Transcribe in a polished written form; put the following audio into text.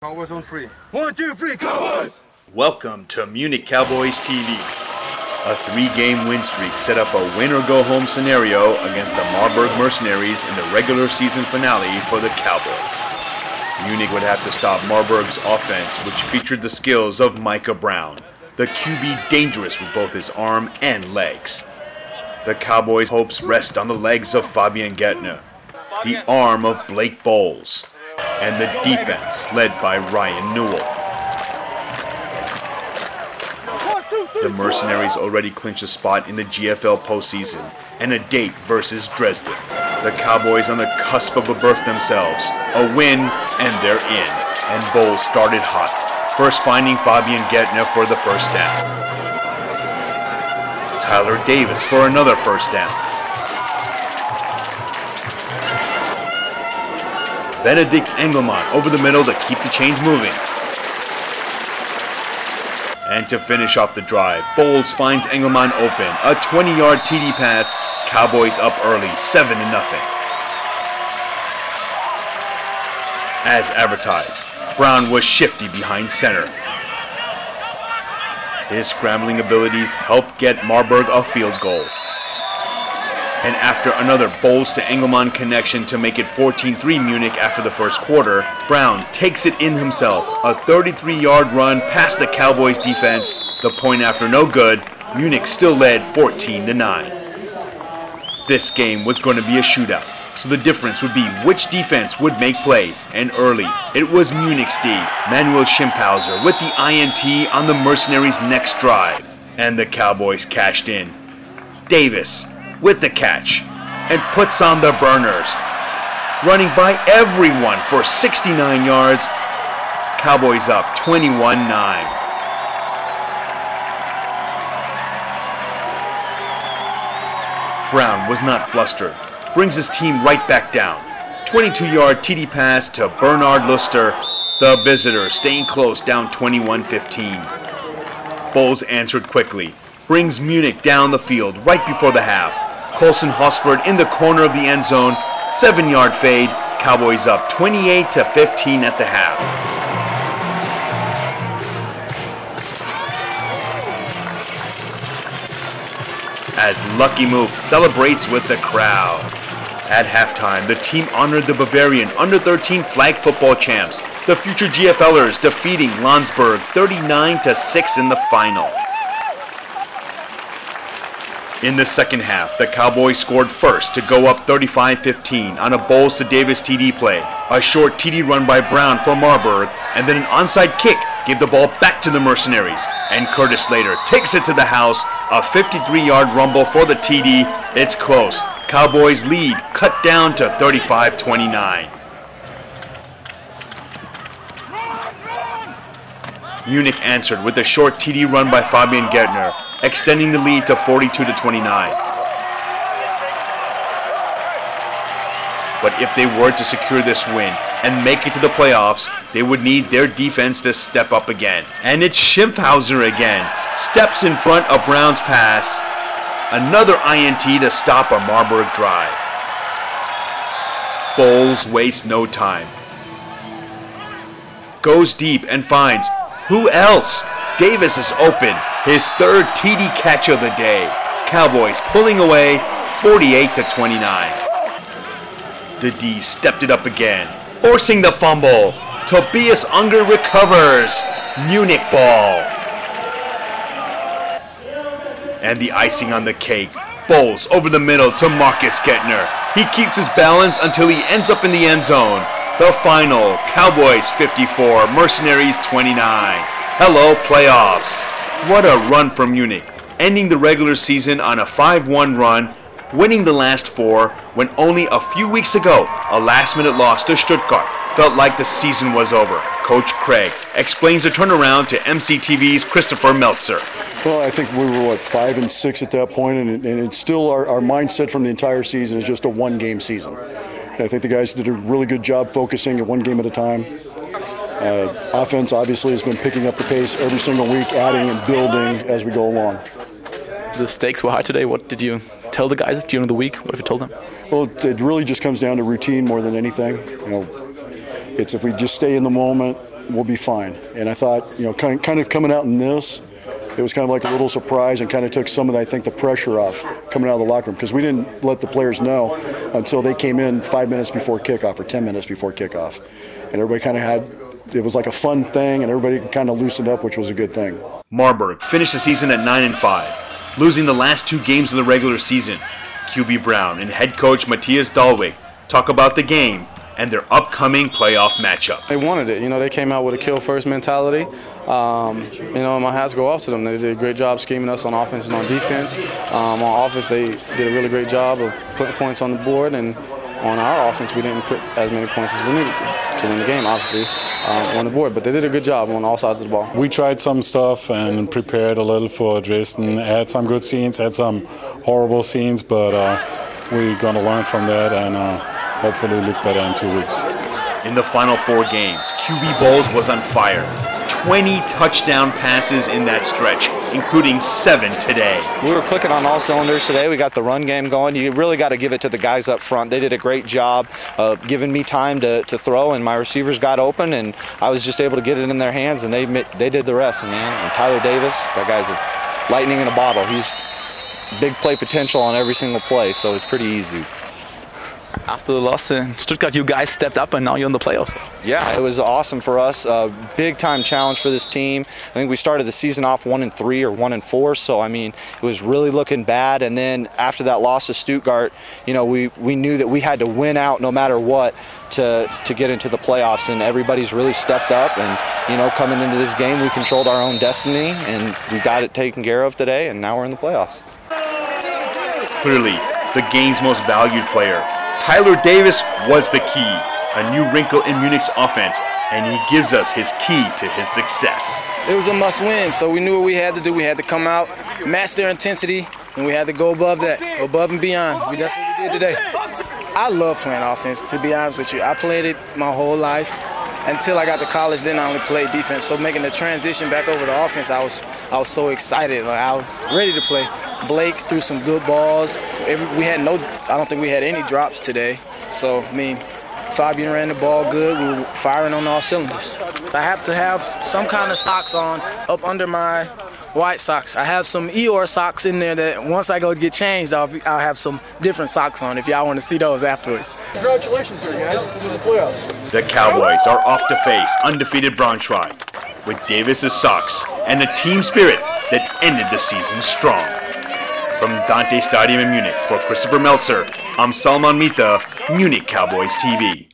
Cowboys on 3. 1, 2, 3, Cowboys! Welcome to Munich Cowboys TV. A 3-game win streak set up a win-or-go-home scenario against the Marburg Mercenaries in the regular season finale for the Cowboys. Munich would have to stop Marburg's offense, which featured the skills of Micah Brown, the QB dangerous with both his arm and legs. The Cowboys' hopes rest on the legs of Fabian Gettner, the arm of Blake Bolles, and the defense led by Ryan Newell. The Mercenaries already clinched a spot in the GFL postseason and a date versus Dresden. The Cowboys on the cusp of a berth themselves. A win and they're in. And Bolles started hot, first finding Fabian Gettner for the first down. Tyler Davis for another first down. Benedict Engelmann over the middle to keep the chains moving. And to finish off the drive, Bolles finds Engelmann open. A 20-yard TD pass. Cowboys up early, 7-0. As advertised, Brown was shifty behind center. His scrambling abilities helped get Marburg a field goal. And after another Bolles to Engelmann connection to make it 14-3 Munich after the first quarter, Brown takes it in himself. A 33-yard run past the Cowboys defense. The point after no good, Munich still led 14-9. This game was going to be a shootout, so the difference would be which defense would make plays, and early, it was Munich's D, Manuel Schimpfhauser, with the INT on the Mercenaries' next drive. And the Cowboys cashed in. Davis with the catch, and puts on the burners, running by everyone for 69 yards. Cowboys up 21-9. Brown was not flustered, brings his team right back down. 22-yard TD pass to Bernard Luster, the visitors staying close, down 21-15. Bolles answered quickly, brings Munich down the field right before the half. Colson Hosford in the corner of the end zone, 7-yard fade. Cowboys up 28-15 at the half. As Lucky Mook celebrates with the crowd. At halftime, the team honored the Bavarian under-13 flag football champs, the future GFLers, defeating Landsberg 39-6 in the final. In the second half, the Cowboys scored first to go up 35-15 on a Bolles to Davis TD play. A short TD run by Brown for Marburg, and then an onside kick gave the ball back to the Mercenaries. And Curtis Slater takes it to the house, a 53-yard rumble for the TD. It's close. Cowboys lead cut down to 35-29. Munich answered with a short TD run by Fabian Gettner, extending the lead to 42-29. But if they were to secure this win and make it to the playoffs, they would need their defense to step up again. And it's Schimpfhauser again. Steps in front of Brown's pass. Another INT to stop a Marburg drive. Bolles wastes no time. Goes deep and finds who else? Davis is open. His third TD catch of the day. Cowboys pulling away 48-29. The D stepped it up again, forcing the fumble. Tobias Unger recovers. Munich ball. And the icing on the cake. Bolles over the middle to Marcus Gettner. He keeps his balance until he ends up in the end zone. The final, Cowboys 54, Mercenaries 29. Hello, playoffs. What a run from Munich, ending the regular season on a 5-1 run, winning the last 4, when only a few weeks ago, a last-minute loss to Stuttgart felt like the season was over. Coach Craig explains the turnaround to MCTV's Christopher Meltzer. Well, I think we were, 5-6 at that point, and it's still our mindset from the entire season is just a one-game season. I think the guys did a really good job focusing at one game at a time. Offense obviously has been picking up the pace every single week, adding and building as we go along. The stakes were high today. What did you tell the guys during the week? What have you told them? Well, it really just comes down to routine more than anything. It's if we just stay in the moment, we'll be fine. And I thought, kind of coming out in this, it was kind of like a little surprise and kind of took some of, I think, the pressure off coming out of the locker room, because we didn't let the players know until they came in 5 minutes before kickoff or 10 minutes before kickoff. And everybody kind of it was like a fun thing, and everybody kind of loosened up, which was a good thing. Marburg finished the season at 9-5, losing the last 2 games of the regular season. QB Brown and head coach Matthias Dahlwig talk about the game and their upcoming playoff matchup. They wanted it. They came out with a kill-first mentality. My hats go off to them. They did a great job scheming us on offense and on defense. On offense, they did a really great job of putting points on the board, and on our offense, we didn't put as many points as we needed to win the game, obviously, on the board. But they did a good job on all sides of the ball. We tried some stuff and prepared a little for Dresden. Had some good scenes, had some horrible scenes, but we're going to learn from that and hopefully look better in 2 weeks. In the final 4 games, QB Bolles was on fire. 20 touchdown passes in that stretch, including 7 today. We were clicking on all cylinders today. We got the run game going. You really got to give it to the guys up front. They did a great job of giving me time to throw, and my receivers got open, and I was just able to get it in their hands, and they did the rest, man. And Tyler Davis, that guy's a lightning in a bottle. He's big play potential on every single play, so it's pretty easy. After the loss in Stuttgart, you guys stepped up and now you're in the playoffs. Yeah, it was awesome for us. Big time challenge for this team. I think we started the season off 1-3 or 1-4, so it was really looking bad. And then after that loss to Stuttgart, we knew that we had to win out no matter what to get into the playoffs, and everybody's really stepped up. And coming into this game, we controlled our own destiny, and we got it taken care of today, and now we're in the playoffs. Clearly, the game's most valued player, Tyler Davis, was the key, a new wrinkle in Munich's offense, and he gives us his key to his success. It was a must-win, so we knew what we had to do. We had to come out, match their intensity, and we had to go above that, above and beyond. That's what we did today. I love playing offense, to be honest with you. I played it my whole life. Until I got to college, then I only played defense. So making the transition back over to offense, I was so excited. I was ready to play. Blake threw some good balls. I don't think we had any drops today. So, Fabian ran the ball good. We were firing on all cylinders. I have to have some kind of socks on up under my white socks. I have some Eeyore socks in there that once I go get changed, I'll have some different socks on if y'all want to see those afterwards. Congratulations here, guys. In the playoffs. The Cowboys are off to face undefeated Braunschweig with Davis's socks and a team spirit that ended the season strong. From Dante Stadium in Munich, for Christopher Meltzer, I'm Salman Mita, Munich Cowboys TV.